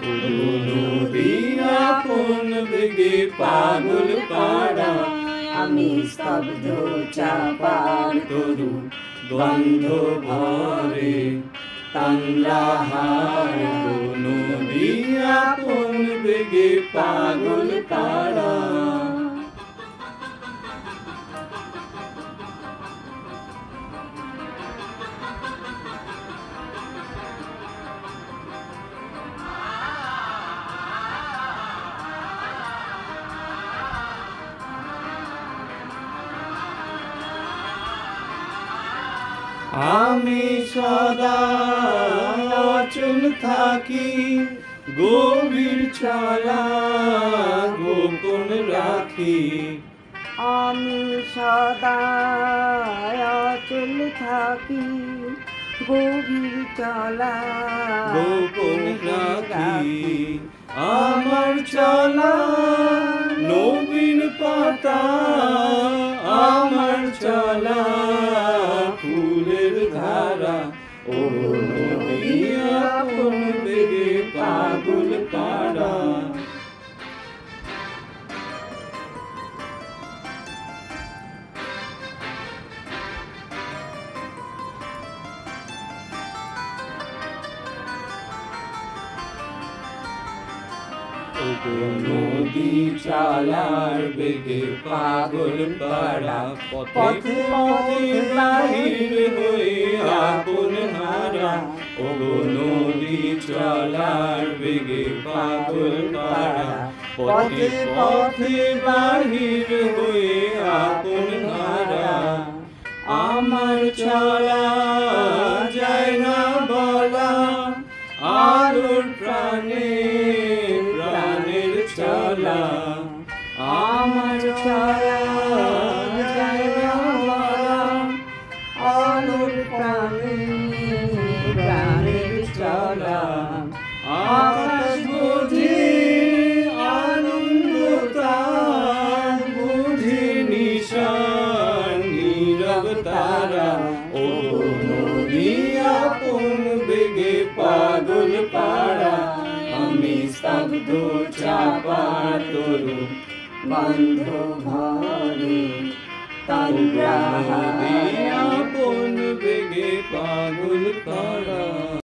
নদী আপন বেগে পাগল পাড়া, আমি স্তব্ধ চাপার তরু গন্ধ ভরে তানরাহার গো। নদী আপন বেগে পাগল পাড়া। আমি সদা অচল থাকি, গভীর চলা গোপন রাখি। আমি সদা অচল থাকি, গভীর চলা গোপন রাখি। আমার চলা নবীন পাতা, আমার চলা ফুলের ধারা। ও নদী আপন বেগে পাগল পাড়া। নদী চলার বেগে পাগল পাড়া, পথে পথে বাহির হয়ে আপন হারা। ও নদী চলার বেগে পাগল পাড়া, পথে পথে বাহির হয়ে আপন হারা। আমার চলা যায় না বলা, আলোর প্রাণে প্রাণের চলা। আমার চলা যায় না বলা, আলোর প্রাণে প্রাণের চলা। আকাশ বুঝি আনন্দ তার, বুঝি নিশান নীরব তারা। ও নদী আপন বেগে পাগল পাড়া, আমি স্তব্ধ চাপার তরু বন্ধ ঘরে নদী আপন বেগে পাগল পাড়া।